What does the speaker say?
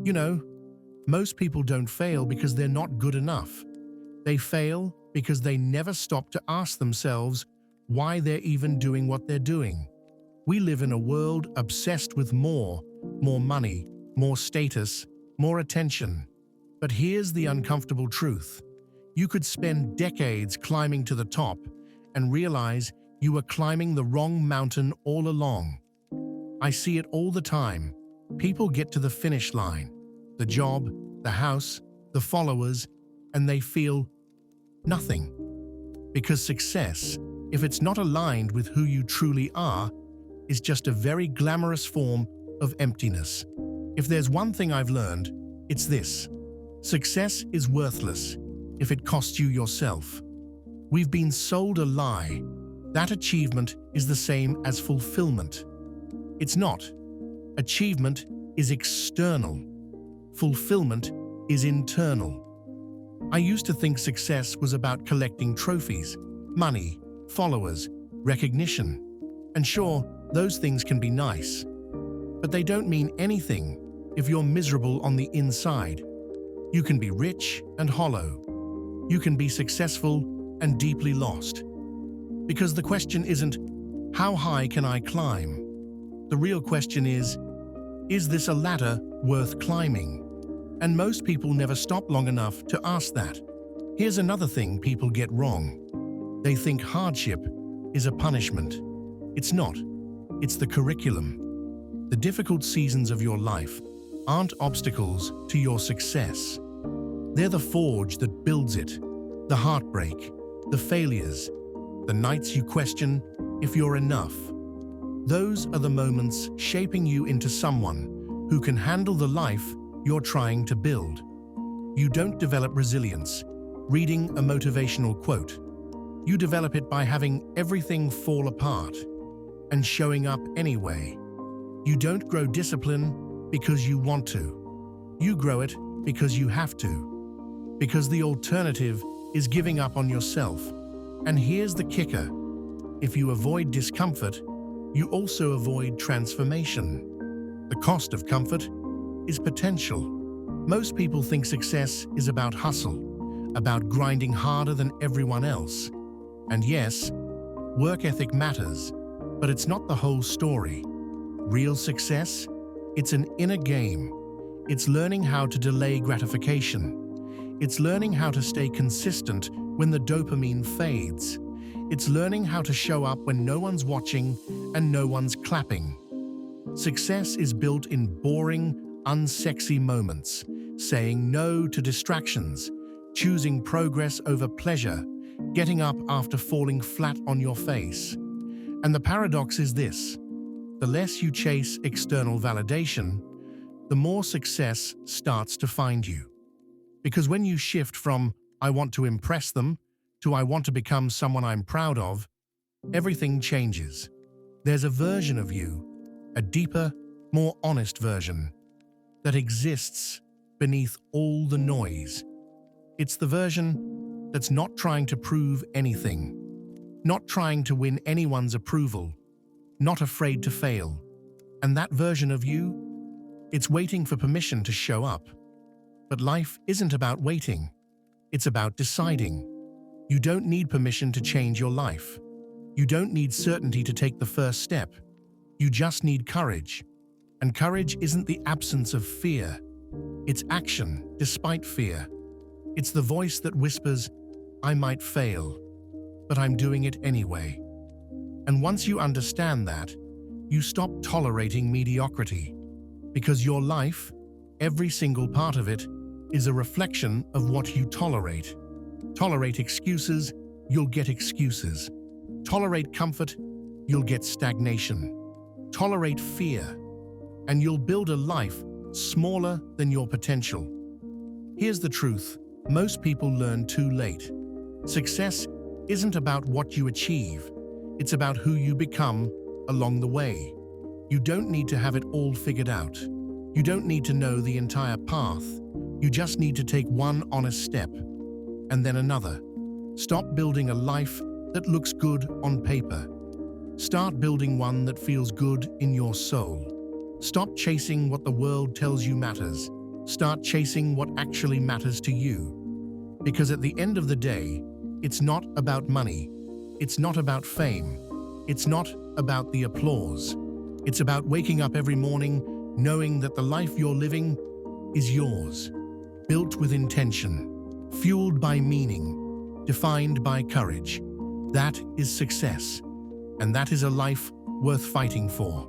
You know, most people don't fail because they're not good enough. They fail because they never stop to ask themselves why they're even doing what they're doing. We live in a world obsessed with more money, more status, more attention. But here's the uncomfortable truth. You could spend decades climbing to the top and realize you were climbing the wrong mountain all along. I see it all the time. People get to the finish line, the job, the house, the followers, and they feel nothing. Because success, if it's not aligned with who you truly are, is just a very glamorous form of emptiness. If there's one thing I've learned, it's this. Success is worthless if it costs you yourself. We've been sold a lie. That achievement is the same as fulfillment. It's not. Achievement is external. Fulfillment is internal. I used to think success was about collecting trophies, money, followers, recognition. And sure, those things can be nice. But they don't mean anything if you're miserable on the inside. You can be rich and hollow. You can be successful and deeply lost. Because the question isn't, how high can I climb? The real question is this a ladder worth climbing? And most people never stop long enough to ask that. Here's another thing people get wrong. They think hardship is a punishment. It's not. It's the curriculum. The difficult seasons of your life aren't obstacles to your success. They're the forge that builds it. The heartbreak, the failures, the nights you question if you're enough. Those are the moments shaping you into someone who can handle the life you're trying to build. You don't develop resilience reading a motivational quote. You develop it by having everything fall apart and showing up anyway. You don't grow discipline because you want to. You grow it because you have to. Because the alternative is giving up on yourself. And here's the kicker. If you avoid discomfort, you also avoid transformation. The cost of comfort is potential. Most people think success is about hustle, about grinding harder than everyone else. And yes, work ethic matters, but it's not the whole story. Real success? It's an inner game. It's learning how to delay gratification. It's learning how to stay consistent when the dopamine fades. It's learning how to show up when no one's watching and no one's clapping. Success is built in boring, unsexy moments, saying no to distractions, choosing progress over pleasure, getting up after falling flat on your face. And the paradox is this: the less you chase external validation, the more success starts to find you. Because when you shift from "I want to impress them" to "I want to become someone I'm proud of," everything changes. There's a version of you, a deeper, more honest version, that exists beneath all the noise. It's the version that's not trying to prove anything, not trying to win anyone's approval, not afraid to fail. And that version of you, it's waiting for permission to show up. But life isn't about waiting. It's about deciding. You don't need permission to change your life. You don't need certainty to take the first step. You just need courage. And courage isn't the absence of fear. It's action despite fear. It's the voice that whispers, "I might fail, but I'm doing it anyway." And once you understand that, you stop tolerating mediocrity. Because your life, every single part of it, is a reflection of what you tolerate. Tolerate excuses, you'll get excuses. Tolerate comfort, you'll get stagnation. Tolerate fear, and you'll build a life smaller than your potential. Here's the truth: most people learn too late. Success isn't about what you achieve, it's about who you become along the way. You don't need to have it all figured out. You don't need to know the entire path. You just need to take one honest step, and then another. Stop building a life that looks good on paper. Start building one that feels good in your soul. Stop chasing what the world tells you matters, Start chasing what actually matters to you. Because at the end of the day, it's not about money. It's not about fame. It's not about the applause. It's about waking up every morning knowing that the life you're living is yours, built with intention, fueled by meaning, defined by courage. That is success, and that is a life worth fighting for.